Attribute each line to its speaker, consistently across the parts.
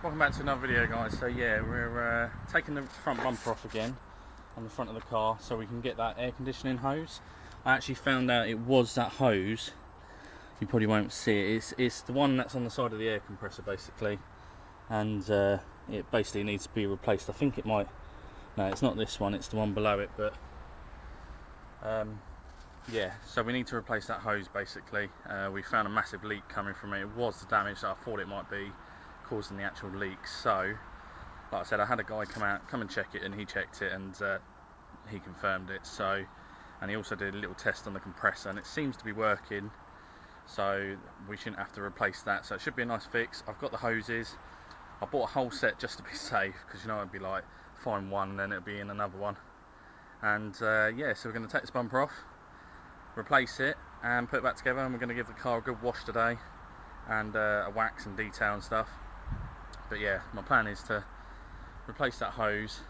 Speaker 1: Welcome back to another video, guys. So yeah, we're taking the front bumper off again on the front of the car so we can get that air conditioning hose. I actually found out it was that hose. You probably won't see it. It's the one that's on the side of the air compressor basically, and it basically needs to be replaced. I think it might, no, it's not this one, it's the one below it, but yeah, so we need to replace that hose basically. We found a massive leak coming from it. It was the damage that I thought it might be causing the actual leak. So like I said, I had a guy come and check it, and he checked it, and he confirmed it. So, and he also did a little test on the compressor, and it seems to be working, so we shouldn't have to replace that. So it should be a nice fix. I've got the hoses. I bought a whole set just to be safe, because you know it'd be like find one and then it'll be in another one. And yeah, so we're going to take this bumper off, replace it, and put it back together, and we're going to give the car a good wash today, and a wax and detail and stuff. But yeah, my plan is to replace that hose,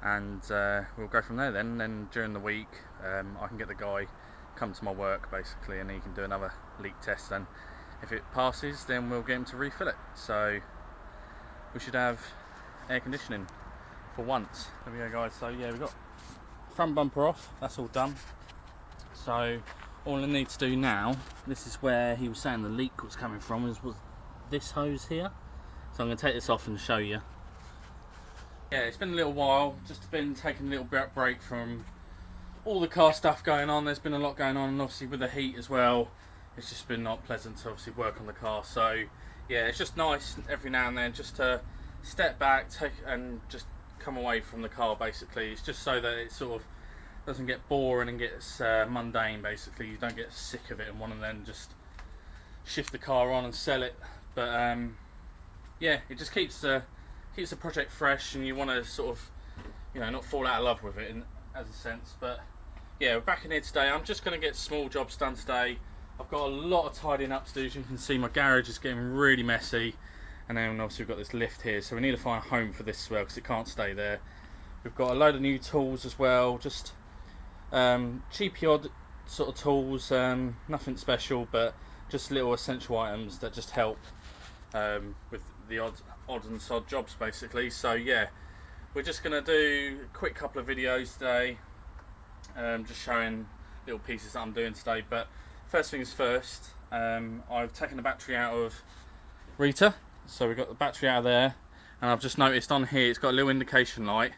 Speaker 1: and we'll go from there then. And then during the week I can get the guy come to my work basically, and he can do another leak test, and if it passes then we'll get him to refill it. So we should have air conditioning for once. There we go, guys. So yeah, we've got front bumper off, that's all done. So all I need to do now, this is where he was saying the leak was coming from, was this hose here. So I'm going to take this off and show you. Yeah, it's been a little while, just been taking a little break from all the car stuff going on. There's been a lot going on, and obviously with the heat as well, it's just been not pleasant to obviously work on the car. So yeah, it's just nice every now and then just to step back, and just come away from the car basically. It's just so that it sort of doesn't get boring and gets mundane basically. You don't get sick of it and want to then just shift the car on and sell it. But yeah, it just keeps the project fresh, and you want to sort of, you know, not fall out of love with it as a sense. But yeah, we're back in here today. I'm just going to get small jobs done today. I've got a lot of tidying up to do. As you can see, my garage is getting really messy, and then obviously we've got this lift here, so we need to find a home for this as well, because it can't stay there. We've got a load of new tools as well, just cheapy odd sort of tools, nothing special, but just little essential items that just help with the odd and sod jobs basically. So yeah, we're just going to do a quick couple of videos today, just showing little pieces that I'm doing today. But first things first, I've taken the battery out of Rita, so we've got the battery out of there, and I've just noticed on here it's got a little indication light,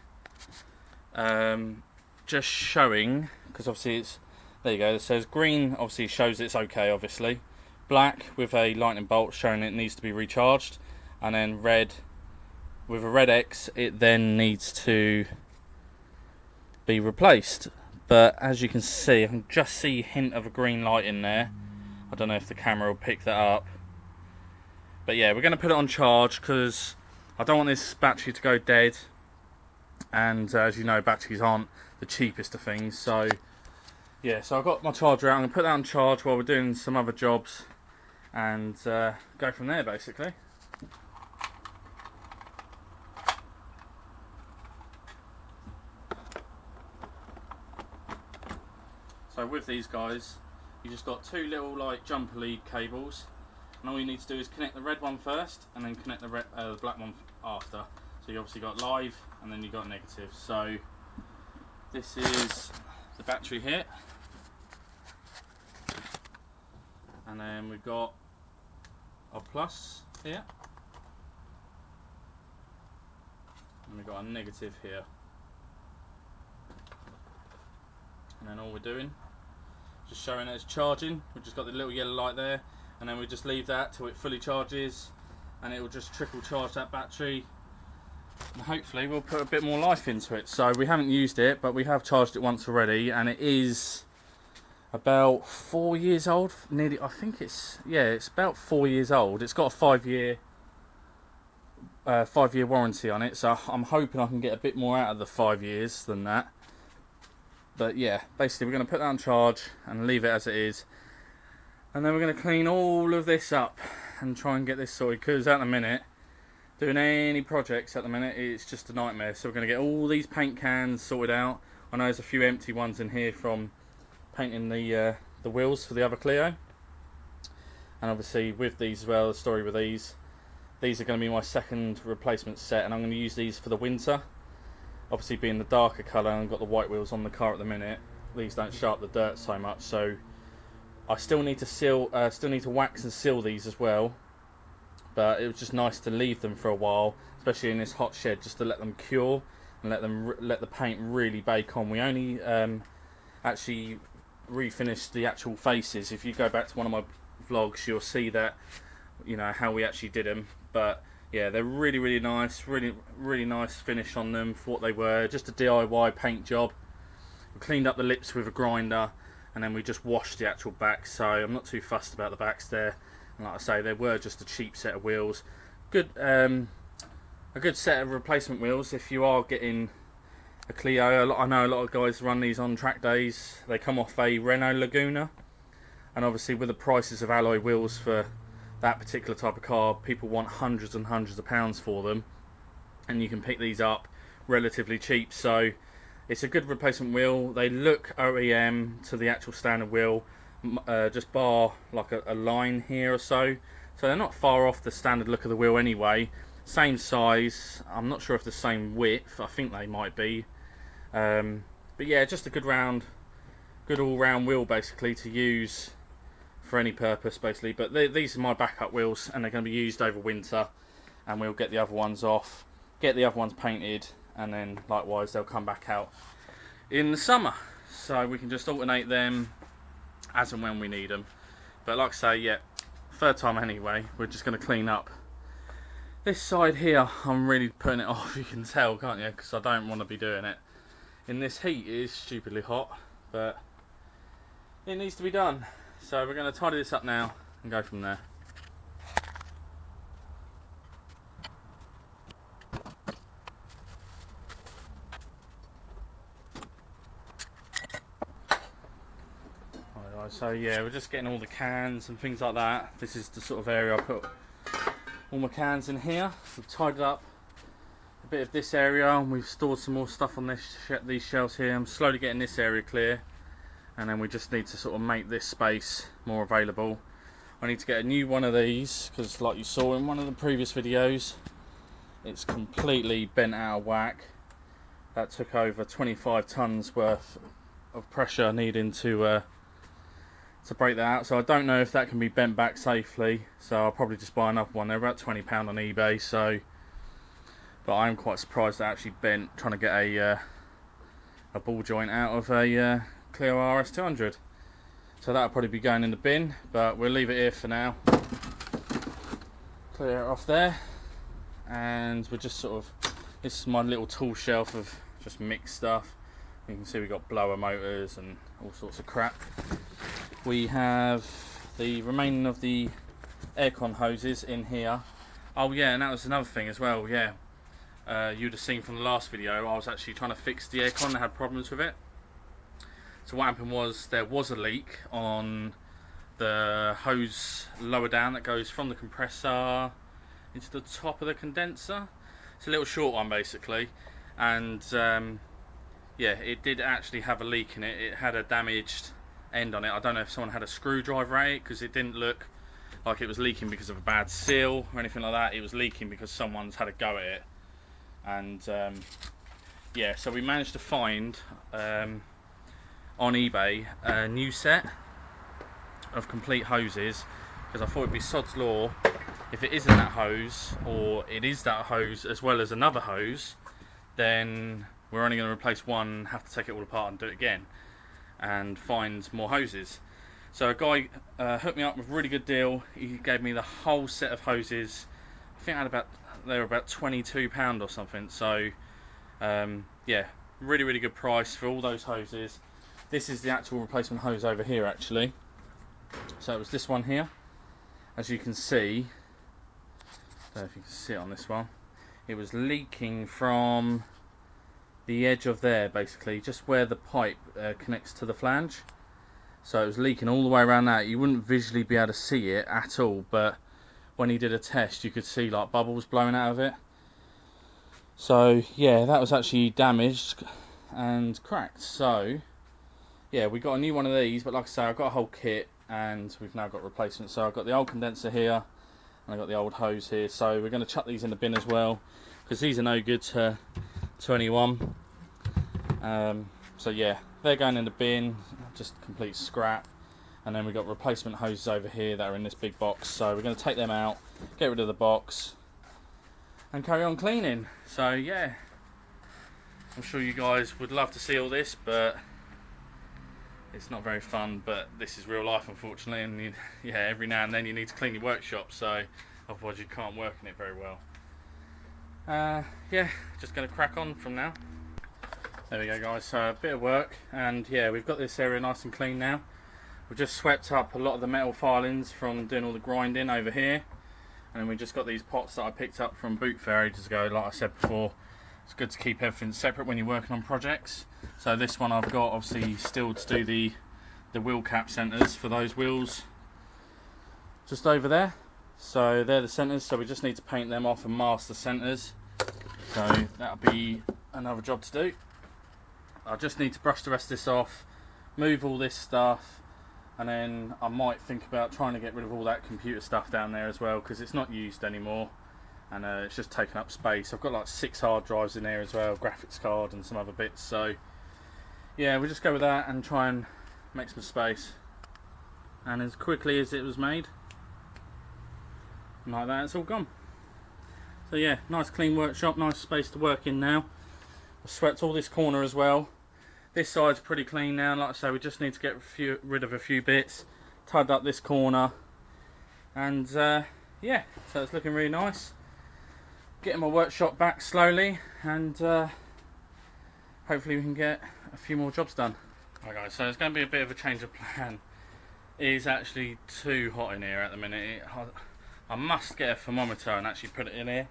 Speaker 1: just showing, because obviously it's, there you go, it says green obviously shows it's okay, obviously black with a lightning bolt showing it needs to be recharged, and then red with a red X, it then needs to be replaced. But as you can see, I can just see a hint of a green light in there. I don't know if the camera will pick that up, but yeah, we're going to put it on charge because I don't want this battery to go dead, and as you know, batteries aren't the cheapest of things. So yeah, so I've got my charger out. I'm going to put that on charge while we're doing some other jobs, and go from there basically. So with these guys, you just got two little like jumper lead cables, and all you need to do is connect the red one first, and then connect the black one after. So you obviously got live, and then you got negative. So this is the battery here, and then we've got a plus here, and we've got a negative here. And then all we're doing, just showing that it's charging. We've just got the little yellow light there, and then we just leave that till it fully charges, and it will just trickle charge that battery, and hopefully we'll put a bit more life into it. So we haven't used it, but we have charged it once already, and it is about 4 years old, nearly. I think it's, yeah, it's about 4 years old. It's got a 5-year warranty on it, so I'm hoping I can get a bit more out of the 5 years than that. But yeah, basically we're going to put that on charge and leave it as it is, and then we're going to clean all of this up and try and get this sorted, because at the minute, doing any projects at the minute, it's just a nightmare. So we're going to get all these paint cans sorted out. I know there's a few empty ones in here from painting the wheels for the other Clio, and obviously with these as well, the story with these, these are going to be my second replacement set, and I'm going to use these for the winter. Obviously being the darker colour, and I've got the white wheels on the car at the minute, these don't show up the dirt so much, so I still need to seal, still need to wax and seal these as well. But it was just nice to leave them for a while, especially in this hot shed, just to let them cure and let the paint really bake on. We only actually refinished the actual faces. If you go back to one of my vlogs, you'll see that, you know, how we actually did them. But yeah, they're really nice, really nice finish on them for what they were. Just a DIY paint job. We cleaned up the lips with a grinder, and then we just washed the actual backs. So I'm not too fussed about the backs there. And like I say, they were just a cheap set of wheels. Good, a good set of replacement wheels if you are getting a Clio. I know a lot of guys run these on track days. They come off a Renault Laguna, and obviously with the prices of alloy wheels for that particular type of car, people want hundreds and hundreds of pounds for them, and you can pick these up relatively cheap. So it's a good replacement wheel. They look OEM to the actual standard wheel, just bar like a line here or so they're not far off the standard look of the wheel anyway. Same size, I'm not sure if the same width, I think they might be, but yeah, just a good all-round wheel basically to use for any purpose basically. But these are my backup wheels, and they're going to be used over winter, and we'll get the other ones off, get the other ones painted, and then likewise they'll come back out in the summer, so we can just alternate them as and when we need them. But like I say, yeah, third time anyway, we're just going to clean up this side here. I'm really putting it off, you can tell, can't you, because I don't want to be doing it in this heat. It is stupidly hot, but it needs to be done. So we're going to tidy this up now and go from there. So yeah, we're just getting all the cans and things like that. This is the sort of area I put all my cans in here. We've tidied up a bit of this area, and we've stored some more stuff on these shelves here. I'm slowly getting this area clear, and then we just need to sort of make this space more available. I need to get a new one of these, because like you saw in one of the previous videos, it's completely bent out of whack. That took over 25 tons worth of pressure needing to break that out. So I don't know if that can be bent back safely, so I'll probably just buy another one. They're about £20 on eBay, so, but I'm quite surprised they actually bent trying to get a ball joint out of a Clio RS200. So that'll probably be going in the bin, but we'll leave it here for now. Clear it off there, and we're just sort of, this is my little tool shelf of just mixed stuff. You can see we've got blower motors and all sorts of crap. We have the remaining of the Aircon hoses in here. Oh yeah, and that was another thing as well, yeah. You'd have seen from the last video, I was actually trying to fix the Aircon. I had problems with it. So what happened was, there was a leak on the hose lower down that goes from the compressor into the top of the condenser. It's a little short one basically, and yeah, it did actually have a leak in it. It had a damaged end on it. I don't know if someone had a screwdriver at it, because it didn't look like it was leaking because of a bad seal or anything like that. It was leaking because someone's had a go at it. And yeah, so we managed to find on eBay a new set of complete hoses, because I thought it'd be sod's law if it isn't that hose, or it is that hose as well as another hose, then we're only going to replace one, have to take it all apart and do it again and find more hoses. So a guy hooked me up with a really good deal. He gave me the whole set of hoses. I think they were about £22 or something. So yeah, really good price for all those hoses. This is the actual replacement hose over here actually. So it was this one here, as you can see. I don't know if you can see it on this one. It was leaking from the edge of there, basically, just where the pipe connects to the flange. So it was leaking all the way around that. You wouldn't visually be able to see it at all, but when he did a test, you could see like bubbles blowing out of it. So yeah, that was actually damaged and cracked. So yeah, we got a new one of these, but like I say, I've got a whole kit, and we've now got replacements. So I've got the old condenser here, and I've got the old hose here, so we're going to chuck these in the bin as well, because these are no good to anyone. So yeah, they're going in the bin, just complete scrap. And then we've got replacement hoses over here that are in this big box, so we're going to take them out, get rid of the box, and carry on cleaning. So yeah, I'm sure you guys would love to see all this, but it's not very fun. But this is real life, unfortunately, and yeah, every now and then you need to clean your workshop, so otherwise you can't work in it very well. Yeah, just going to crack on from now. There we go, guys, so a bit of work, and yeah, we've got this area nice and clean now. We've just swept up a lot of the metal filings from doing all the grinding over here, and then we just got these pots that I picked up from Boot Fair ages ago. Like I said before, it's good to keep everything separate when you're working on projects. So this one I've got obviously still to do the wheel cap centres for those wheels just over there. So they're the centres, so we just need to paint them off and mask the centres. So that'll be another job to do. I just need to brush the rest of this off, move all this stuff, and then I might think about trying to get rid of all that computer stuff down there as well, because it's not used anymore, and it's just taking up space. I've got like 6 hard drives in there as well, graphics card and some other bits. So yeah, we'll just go with that and try and make some space. And as quickly as it was made, like that, it's all gone. So yeah, nice clean workshop, nice space to work in now. I've swept all this corner as well. This side's pretty clean now. Like I say, we just need to get rid of a few bits. Tied up this corner, and yeah, so it's looking really nice. Getting my workshop back slowly, and hopefully we can get a few more jobs done. Right guys, so it's going to be a bit of a change of plan. It is actually too hot in here at the minute. I must get a thermometer and actually put it in here,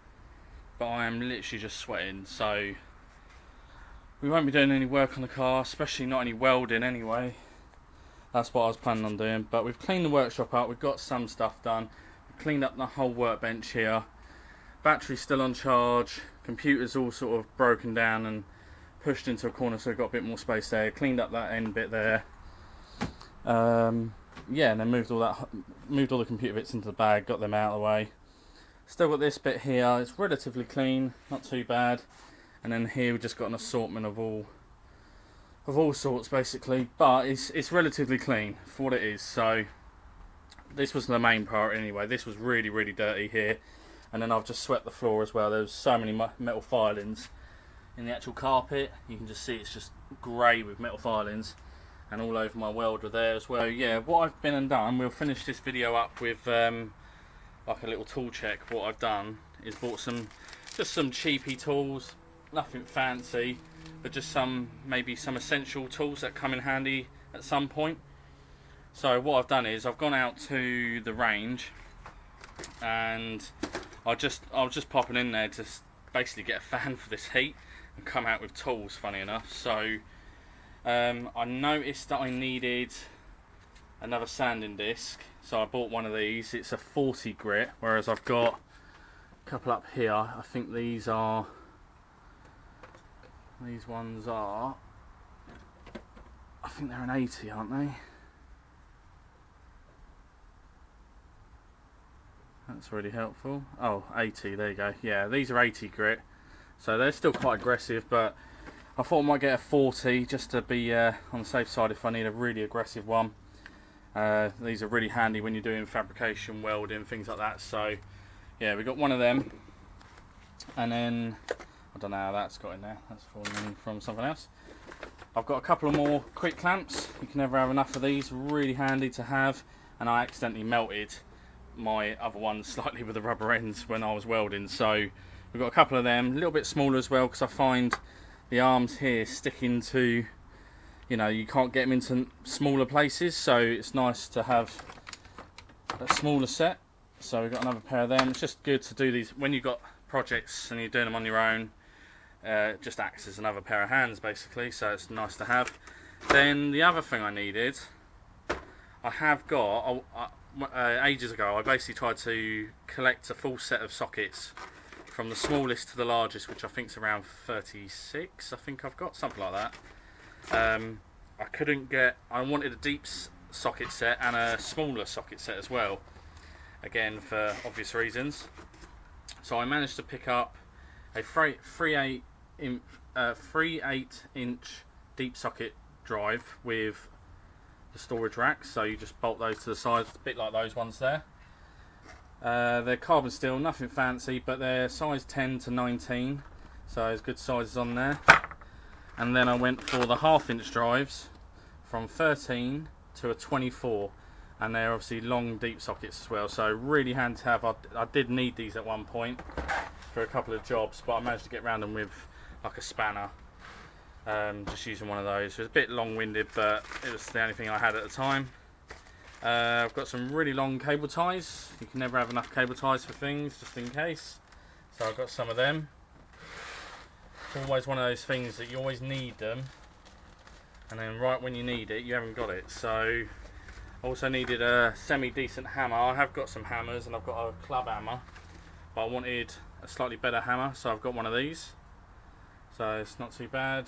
Speaker 1: but I am literally just sweating, so we won't be doing any work on the car, especially not any welding anyway. That's what I was planning on doing. But we've cleaned the workshop up, we've got some stuff done. We've cleaned up the whole workbench here. Battery's still on charge, computer's all sort of broken down and pushed into a corner, so we've got a bit more space there. Cleaned up that end bit there. Yeah, and then moved all the computer bits into the bag, got them out of the way. Still got this bit here, it's relatively clean, not too bad. And then here we've just got an assortment of all sorts basically, but it's relatively clean for what it is. So this was the main part anyway. This was really dirty here, and then I've just swept the floor as well. There's so many metal filings in the actual carpet. You can just see it's just grey with metal filings, and all over my welder there as well. So yeah, what I've been and done, we'll finish this video up with like a little tool check. What I've done is bought just some cheapy tools. Nothing fancy, but just maybe some essential tools that come in handy at some point. So what I've done is I've gone out to the range, and I was just popping in there to basically get a fan for this heat and come out with tools, funny enough. So I noticed that I needed another sanding disc, so I bought one of these. It's a 40 grit, whereas I've got a couple up here. I think these ones are, I think they're an 80, aren't they? That's really helpful. Oh, 80, there you go. Yeah, these are 80 grit, so they're still quite aggressive, but I thought I might get a 40 just to be on the safe side if I need a really aggressive one. These are really handy when you're doing fabrication, welding, things like that. So yeah, we got one of them, and then I don't know how that's got in there, that's falling in from something else. I've got a couple of more quick clamps. You can never have enough of these, really handy to have. And I accidentally melted my other ones slightly with the rubber ends when I was welding, so we've got a couple of them, a little bit smaller as well, because I find the arms here sticking to, you know, you can't get them into smaller places, so it's nice to have a smaller set. So we've got another pair of them. It's just good to do these when you've got projects and you're doing them on your own. Just acts as another pair of hands basically, so it's nice to have. Then the other thing I needed, I have got ages ago I basically tried to collect a full set of sockets from the smallest to the largest, which I think is around 36, I think I've got something like that. I couldn't get, I wanted a deep socket set and a smaller socket set as well, again for obvious reasons. So I managed to pick up a 3/8 inch deep socket drive with the storage racks, so you just bolt those to the side, a bit like those ones there. They're carbon steel, nothing fancy, but they're size 10 to 19, so there's good sizes on there. And then I went for the 1/2 inch drives from 13 to a 24, and they're obviously long deep sockets as well, so really handy to have. I did need these at one point for a couple of jobs, but I managed to get around them with like a spanner, just using one of those. It was a bit long-winded, but it was the only thing I had at the time. I've got some really long cable ties. You can never have enough cable ties for things, just in case, so I've got some of them. It's always one of those things that you always need them, and then right when you need it, you haven't got it. So I also needed a semi-decent hammer. I have got some hammers, and I've got a club hammer, but I wanted a slightly better hammer, so I've got one of these. So it's not too bad,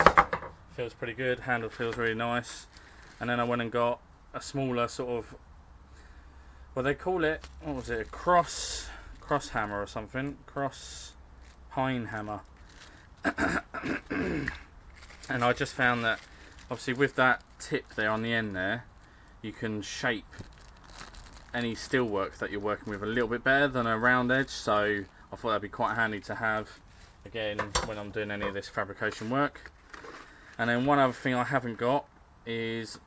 Speaker 1: feels pretty good, handle feels really nice. And then I went and got a smaller sort of, well, they call it, what was it, a cross hammer or something, cross pine hammer. And I just found that obviously with that tip there on the end there, you can shape any steelwork that you're working with a little bit better than a round edge, so I thought that'd be quite handy to have again when I'm doing any of this fabrication work. And then one other thing I haven't got is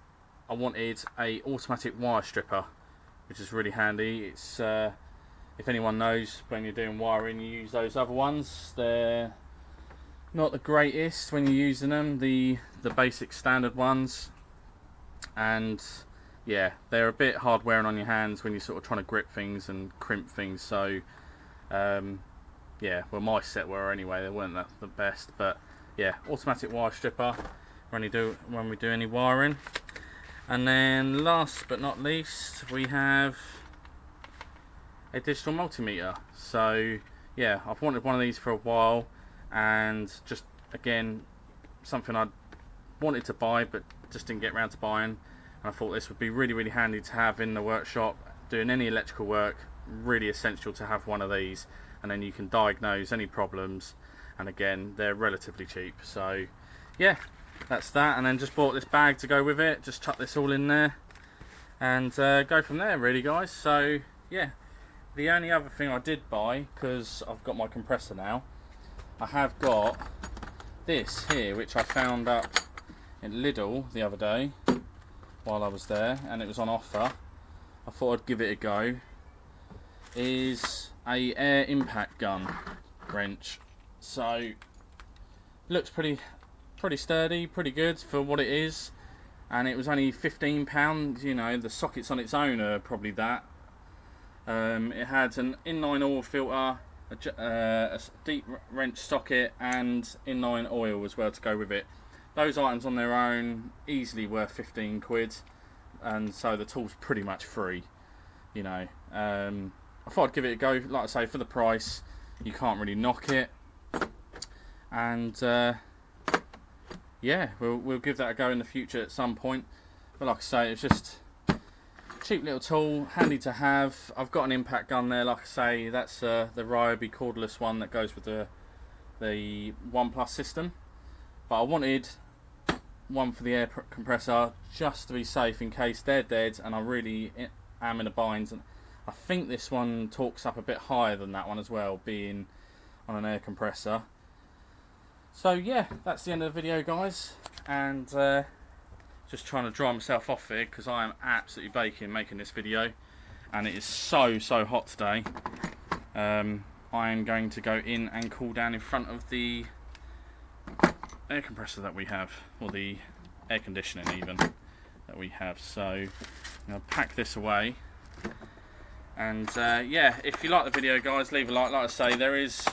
Speaker 1: I wanted a automatic wire stripper, which is really handy. It's if anyone knows, when you're doing wiring you use those other ones. They're not the greatest when you're using them, the basic standard ones, and yeah, they're a bit hard wearing on your hands when you're sort of trying to grip things and crimp things. So yeah, well, my set were anyway, they weren't the best, but yeah, automatic wire stripper when we do any wiring. And then last but not least, we have a digital multimeter. So yeah, I've wanted one of these for a while, and just again something I wanted to buy but just didn't get around to buying, and I thought this would be really handy to have in the workshop doing any electrical work. Really essential to have one of these, and then you can diagnose any problems, and again they're relatively cheap. So yeah, that's that. And then just bought this bag to go with it, just chuck this all in there and go from there really, guys. So yeah, the only other thing I did buy, because I've got my compressor now, I have got this here, which I found up in Lidl the other day while I was there, and it was on offer. I thought I'd give it a go. Is a air impact gun wrench. So looks pretty sturdy, pretty good for what it is, and it was only £15. You know, the sockets on its own are probably that. It had an inline oil filter, a deep wrench socket, and inline oil as well to go with it. Those items on their own easily worth 15 quid, and so the tool's pretty much free, you know. I thought I'd give it a go. Like I say, for the price you can't really knock it, and yeah, we'll give that a go in the future at some point. But like I say, it's just cheap little tool, handy to have. I've got an impact gun there, like I say, that's the Ryobi cordless one that goes with the OnePlus system, but I wanted one for the air compressor just to be safe in case they're dead and I really am in a bind. And I think this one torques up a bit higher than that one as well, being on an air compressor. So yeah, that's the end of the video, guys, and just trying to dry myself off here because I am absolutely baking making this video, and it is so hot today. I am going to go in and cool down in front of the air compressor that we have, or the air conditioning even that we have. So I'm going to pack this away, and yeah, if you like the video, guys, leave a like. Like I say, there is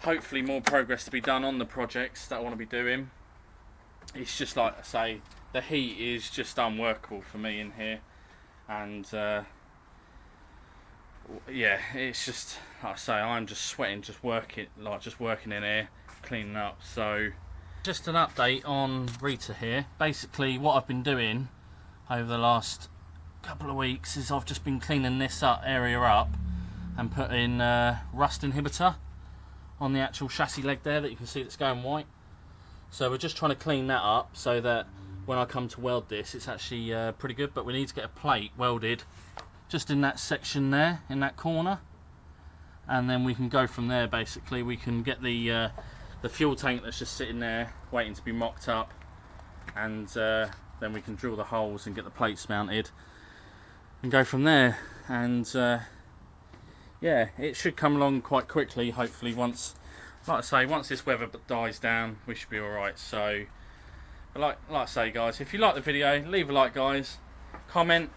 Speaker 1: hopefully more progress to be done on the projects that I want to be doing. It's just like I say, the heat is just unworkable for me in here, and yeah, it's just like I say, I'm just sweating, just working in here, cleaning up. So just an update on Rita here. Basically what I've been doing over the last couple of weeks is I've just been cleaning this area up and putting rust inhibitor on the actual chassis leg there that you can see that's going white. So we're just trying to clean that up so that when I come to weld this, it's actually pretty good. But we need to get a plate welded just in that section there, in that corner, and then we can go from there. Basically, we can get the fuel tank that's just sitting there waiting to be mocked up, and then we can drill the holes and get the plates mounted and go from there. And yeah, it should come along quite quickly, hopefully. Once, like I say, once this weather dies down, we should be alright. So like I say, guys, if you like the video, leave a like, guys, comment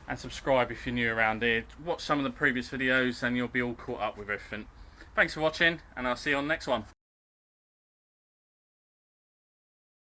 Speaker 1: and subscribe if you're new around here. Watch some of the previous videos and you'll be all caught up with everything. Thanks for watching, and I'll see you on the next one.